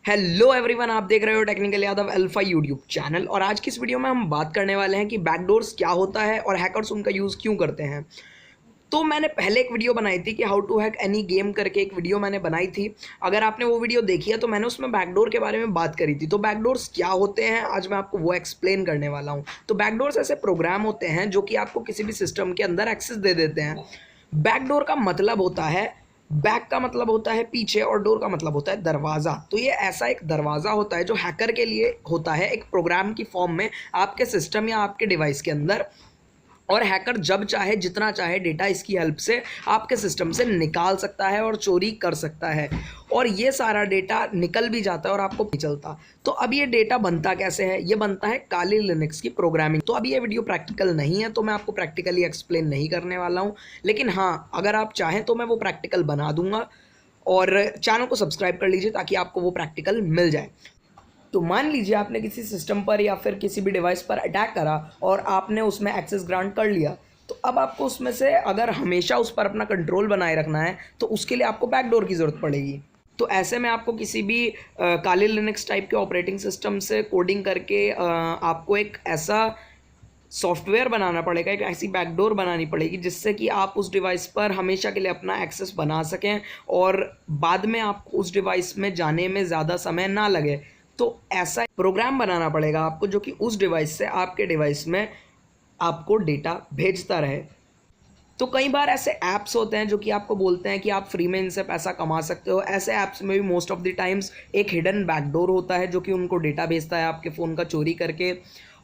Hello everyone, आप देख रहे हो technical Yadav alpha YouTube channel. और आज की इस वीडियो में हम बात करने वाले हैं कि बैकडोर्स क्या होता है और हैकर्स उनका यूज़ क्यों करते हैं। तो मैंने पहले एक वीडियो बनाई थी कि how to hack any game करके एक वीडियो मैंने बनाई थी। अगर आपने वो वीडियो देखी है तो मैंने उसमें बैकडोर के बारे में बात करी थी। तो बैकडोर्स क्या होते हैं आज मैं आपको वो एक्सप्लेन करने वाला हूँ। तो बैकडोर्स ऐसे प्रोग्राम होते हैं जो कि आपको किसी भी सिस्टम के अंदर एक्सेस दे देते हैं। बैकडोर का मतलब होता है, बैक का मतलब होता है पीछे और डोर का मतलब होता है दरवाज़ा। तो ये ऐसा एक दरवाज़ा होता है जो हैकर के लिए होता है एक प्रोग्राम की फॉर्म में आपके सिस्टम या आपके डिवाइस के अंदर। और हैकर जब चाहे जितना चाहे डेटा इसकी हेल्प से आपके सिस्टम से निकाल सकता है और चोरी कर सकता है। और ये सारा डेटा निकल भी जाता है और आपको नहीं चलता। तो अब ये डेटा बनता कैसे है? ये बनता है काली लिनक्स की प्रोग्रामिंग। तो अभी ये वीडियो प्रैक्टिकल नहीं है तो मैं आपको प्रैक्टिकली एक्सप्लेन नहीं करने वाला हूँ, लेकिन हाँ, अगर आप चाहें तो मैं वो प्रैक्टिकल बना दूंगा। और चैनल को सब्सक्राइब कर लीजिए ताकि आपको वो प्रैक्टिकल मिल जाए। तो मान लीजिए आपने किसी सिस्टम पर या फिर किसी भी डिवाइस पर अटैक करा और आपने उसमें एक्सेस ग्रांट कर लिया। तो अब आपको उसमें से अगर हमेशा उस पर अपना कंट्रोल बनाए रखना है तो उसके लिए आपको बैकडोर की ज़रूरत पड़ेगी। तो ऐसे में आपको किसी भी काली लिनक्स टाइप के ऑपरेटिंग सिस्टम से कोडिंग करके आपको एक ऐसा सॉफ्टवेयर बनाना पड़ेगा, एक ऐसी बैकडोर बनानी पड़ेगी जिससे कि आप उस डिवाइस पर हमेशा के लिए अपना एक्सेस बना सकें और बाद में आपको उस डिवाइस में जाने में ज़्यादा समय ना लगे। तो ऐसा प्रोग्राम बनाना पड़ेगा आपको जो कि उस डिवाइस से आपके डिवाइस में आपको डेटा भेजता रहे। तो कई बार ऐसे ऐप्स होते हैं जो कि आपको बोलते हैं कि आप फ्री में इनसे पैसा कमा सकते हो। ऐसे ऐप्स में भी मोस्ट ऑफ द टाइम्स एक हिडन बैकडोर होता है जो कि उनको डेटा भेजता है आपके फ़ोन का चोरी करके।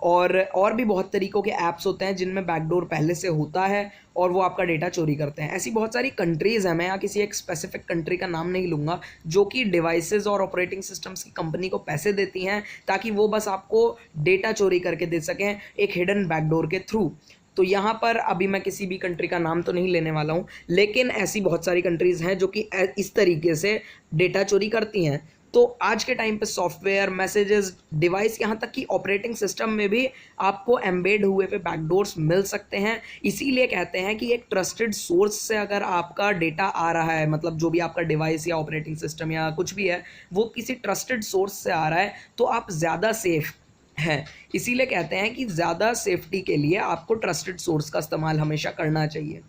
और भी बहुत तरीक़ों के ऐप्स होते हैं जिनमें बैकडोर पहले से होता है और वो आपका डेटा चोरी करते हैं। ऐसी बहुत सारी कंट्रीज़ हैं, मैं यहाँ किसी एक स्पेसिफिक कंट्री का नाम नहीं लूँगा, जो कि डिवाइसेस और ऑपरेटिंग सिस्टम्स की कंपनी को पैसे देती हैं ताकि वो बस आपको डेटा चोरी करके दे सकें एक हिडन बैकडोर के थ्रू। तो यहाँ पर अभी मैं किसी भी कंट्री का नाम तो नहीं लेने वाला हूँ, लेकिन ऐसी बहुत सारी कंट्रीज़ हैं जो कि इस तरीके से डेटा चोरी करती हैं। तो आज के टाइम पे सॉफ्टवेयर, मैसेजेस, डिवाइस, यहाँ तक कि ऑपरेटिंग सिस्टम में भी आपको एम्बेड हुए पे बैकडोर्स मिल सकते हैं। इसीलिए कहते हैं कि एक ट्रस्टेड सोर्स से अगर आपका डेटा आ रहा है, मतलब जो भी आपका डिवाइस या ऑपरेटिंग सिस्टम या कुछ भी है वो किसी ट्रस्टेड सोर्स से आ रहा है तो आप ज़्यादा सेफ हैं। इसीलिए कहते हैं कि ज़्यादा सेफ्टी के लिए आपको ट्रस्टेड सोर्स का इस्तेमाल हमेशा करना चाहिए।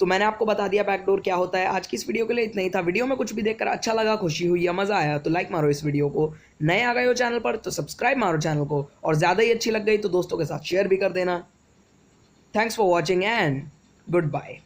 तो मैंने आपको बता दिया बैकडोर क्या होता है। आज की इस वीडियो के लिए इतना ही था। वीडियो में कुछ भी देखकर अच्छा लगा, खुशी हुई या मज़ा आया तो लाइक मारो इस वीडियो को। नए आ गए हो चैनल पर तो सब्सक्राइब मारो चैनल को, और ज़्यादा ही अच्छी लग गई तो दोस्तों के साथ शेयर भी कर देना। Thanks for watching and good bye.